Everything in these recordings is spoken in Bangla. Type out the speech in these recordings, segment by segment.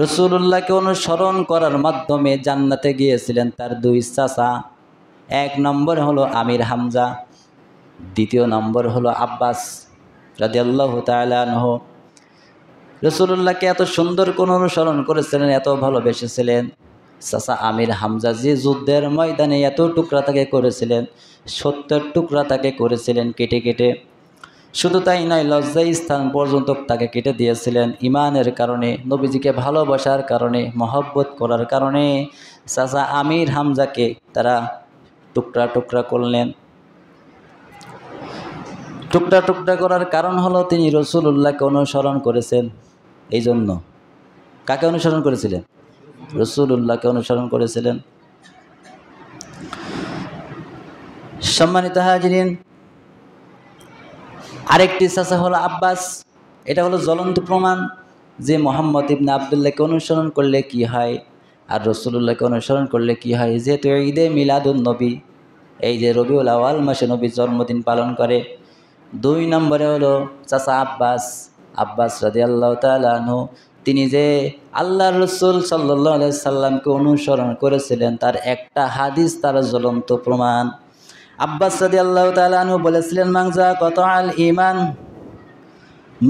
রাসূলুল্লাহকে অনুসরণ করার মাধ্যমে জান্নাতে গিয়েছিলেন তার দুই চাচা। এক নম্বর হলো আমির হামজা, দ্বিতীয় নম্বর হলো আব্বাস রাদিয়াল্লাহু তাআলা আনহু। রাসূলুল্লাহকে এত সুন্দর কোন অনুসরণ করেছিলেন, এত ভালোবেসেছিলেন। চাচা আমির হামজা যে যুদ্ধের ময়দানে এত টুকরা তাকে করেছিলেন, 70 টুকরা তাকে করেছিলেন কেটে কেটে। শুধু তাই নয়, লজ্জা স্থান পর্যন্ত তাকে কেটে দিয়েছিলেন ইমানের কারণে, নবীজিকে ভালোবাসার কারণে, মহব্বত করার কারণে চাচা আমির হামজাকে তারা টুকরা টুকরা করলেন। টুকরা টুকরা করার কারণ হলো তিনি রাসূলুল্লাহকে অনুসরণ করেছেন। এই জন্য কাকে অনুসরণ করেছিলেন? রাসূলুল্লাহকে অনুসরণ করেছিলেন। সম্মানিত হাজিরিন, আরেকটি চাচা হলো আব্বাস। এটা হলো জ্বলন্ত প্রমাণ যে মুহাম্মদ ইবনে আবদুল্লাহকে অনুসরণ করলে কি হয় আর রাসূলুল্লাহকে অনুসরণ করলে কি হয়। যেহেতু ঈদে মিলাদুন নবী, এই যে রবিউল আউয়াল মাসে নবীর জন্মদিন পালন করে। দুই নম্বরে হলো চাচা আব্বাস রাদিয়াল্লাহু তাআলা আনহু। তিনি যে আল্লাহর রাসূল সাল্লাল্লাহু আলাইহি সাল্লামকে অনুসরণ করেছিলেন তার একটা হাদিস তার জ্বলন্ত প্রমাণ। আব্বাস রাদিয়াল্লাহু তাআলা আনহু বলেছিলেন, মানজা কতাল ঈমান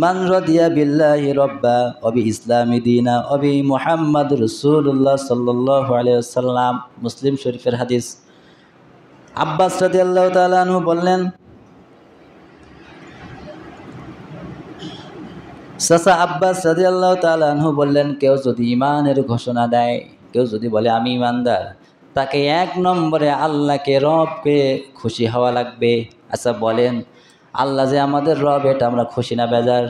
মান রাদিয়া বিল্লাহি রাব্বা ওয়া বি ইসলামি দীনা ওয়া বি মুহাম্মদ রাসূলুল্লাহ সাল্লাল্লাহু আলাইহি ওয়াসাল্লাম। মুসলিম শরীফের হাদিস। আব্বাস রাদিয়াল্লাহু তাআলা আনহু বললেন, চাচা আব্বাস রাদিয়াল্লাহু তাআলা আনহু বললেন, কেউ যদি ঈমানের ঘোষণা দেয়, কেউ যদি বলে আমি ঈমানদার, তাকে এক নম্বরে আল্লাহকে রবকে খুশি হওয়া লাগবে। আচ্ছা বলেন, আল্লাহ যে আমাদের রব, এটা আমরা খুশি না বেজার?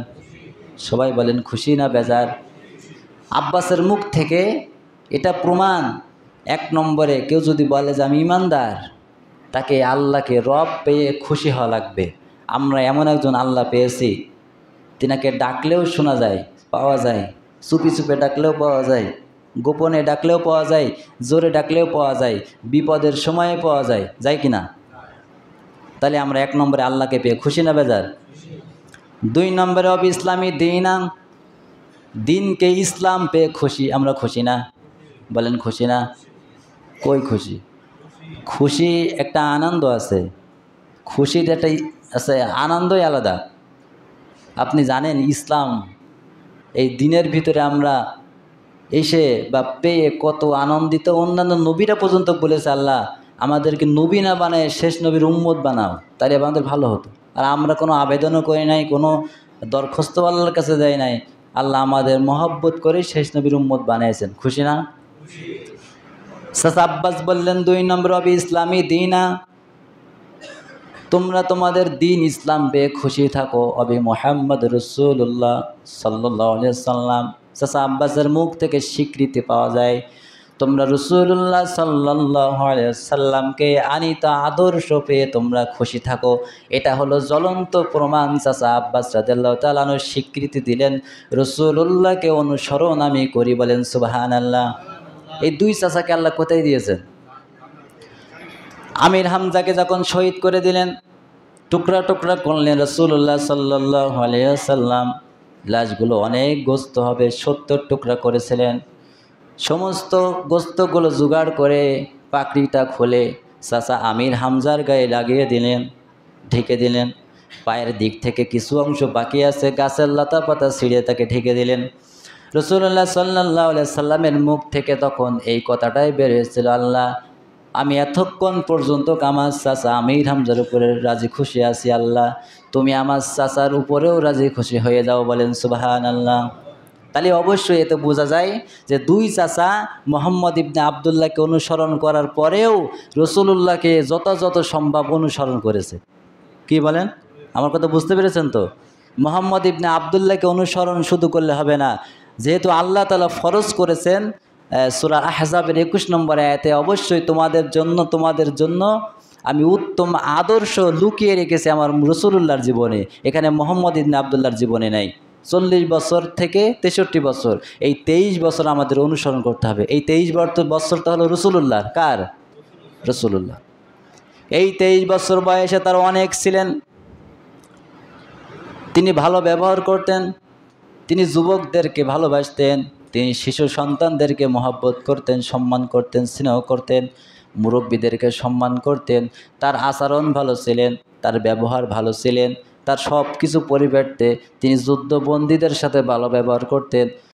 সবাই বলেন খুশি না বেজার? আব্বাসের মুখ থেকে এটা প্রমাণ। এক নম্বরে কেউ যদি বলে যে আমি ঈমানদার, তাকে আল্লাহকে রব পেয়ে খুশি হওয়া লাগবে। আমরা এমন একজন আল্লাহ পেয়েছি, তিনাকে ডাকলেও শোনা যায়, পাওয়া যায়, চুপি চুপে ডাকলেও পাওয়া যায়, গোপনে ডাকলেও পাওয়া যায়, জোরে ডাকলেও পাওয়া যায়, বিপদের সময়ে পাওয়া যায়, যায় কি না? তাহলে আমরা এক নম্বরে আল্লাহকে পেয়ে খুশি না বেজার? দুই নম্বরে অবি ইসলামী দীনা, দিনকে ইসলাম পেয়ে খুশি। আমরা খুশি না? বলেন খুশি না? কই খুশি? খুশি একটা আনন্দ আছে, খুশির একটা আছে, আনন্দই আলাদা। আপনি জানেন ইসলাম এই দিনের ভিতরে আমরা এসে বা পেয়ে কত আনন্দিত। অন্যান্য নবীরা পর্যন্ত বলেছে, আল্লাহ আমাদেরকে নবী না বানায় শেষ নবীর উম্মত বানাও, তাহলে আমাদের ভালো হতো। আর আমরা কোনো আবেদনও করি নাই, কোনো দরখাস্ত আল্লাহর কাছে দেয় নাই। আল্লাহ আমাদের মহব্বত করে শেষ নবীর উম্মত বানিয়েছেন। খুশি না? চাচা আব্বাস বললেন, দুই নম্বর অবি ইসলামী দীনা, তোমরা তোমাদের দিন ইসলাম পেয়ে খুশি থাকো। অবি মুহাম্মদ রাসূলুল্লাহ সাল্লাল্লাহু আলাইহি ওয়াসাল্লাম। চাচা আব্বাসের মুখ থেকে স্বীকৃতি পাওয়া যায়, তোমরা রাসূলুল্লাহ সাল্লাল্লাহু আলাইহি ওয়াসাল্লামকে আনিত আদর্শ পেয়ে তোমরা খুশি থাকো। এটা হলো জ্বলন্ত প্রমাণ। চাচা আব্বাস রাদিয়াল্লাহু তাআলা আনহু স্বীকৃতি দিলেন, রাসূলুল্লাহকে অনুসরণ আমি করি। বলেন সুবহানাল্লাহ। এই দুই চাচাকে আল্লাহ কোথায় দিয়েছেন? আমির হামজাকে যখন শহীদ করে দিলেন, টুকরা টুকরা করলেন রাসূলুল্লাহ সাল্লাল্লাহু আলাইহি ওয়াসাল্লাম, লাশগুলো অনেক গোস্ত হবে, 70 টুকরা করেছিলেন। সমস্ত গোস্তগুলো জোগাড় করে পাকড়িটা খুলে চাচা আমির হামজার গায়ে লাগিয়ে দিলেন, ঢেকে দিলেন। পায়ের দিক থেকে কিছু অংশ বাকি আছে, গাছের লতা পাতা ছিঁড়ে তাকে ঢেকে দিলেন। রাসূলুল্লাহ সাল্লাল্লাহু আলাইহি সাল্লামের মুখ থেকে তখন এই কথাটাই বের হয়েছিল, আল্লাহ আমি এতক্ষণ পর্যন্ত আমার চাচা আমির হামজার উপরে রাজি খুশি আছি, আল্লাহ তুমি আমার চাচার উপরেও রাজি খুশি হয়ে যাও। বলেন সুবহানাল্লাহ। তাহলে অবশ্যই এতে বোঝা যায় যে দুই চাচা মুহাম্মদ ইবনে আবদুল্লাহকে অনুসরণ করার পরেও রাসূলুল্লাহকে যত সম্ভব অনুসরণ করেছে। কি বলেন? আমার কথা বুঝতে পেরেছেন তো? মুহাম্মদ ইবনে আবদুল্লাহকে অনুসরণ শুধু করলে হবে না, যেহেতু আল্লাহ তাআলা ফরজ করেছেন সূরা আহজাবের 21 নম্বর আয়াতে, অবশ্যই তোমাদের জন্য আমি উত্তম আদর্শ লুকিয়ে রেখেছি আমার রাসূলুল্লাহর জীবনে। এখানে মুহাম্মদ ইবনে আবদুল্লাহর জীবনে নাই। 40 বছর থেকে 63 বছর, এই 23 বছর আমাদের অনুসরণ করতে হবে। এই 23 বছরটা হলো রাসূলুল্লাহর। কার? রাসূলুল্লাহ। এই 23 বছর বয়সে তার অনেক ছিলেন, তিনি ভালো ব্যবহার করতেন, তিনি যুবকদেরকে ভালোবাসতেন, তিনি শিশু সন্তানদেরকে মহব্বত করতেন, সম্মান করতেন, স্নেহ করতেন, মুরব্বীদেরকে সম্মান করতেন। তার আচরণ ভালো ছিলেন, তার ব্যবহার ভালো ছিলেন, তার সব কিছু পরিবর্তে তিনি যুদ্ধবন্দীদের সাথে ভালো ব্যবহার করতেন।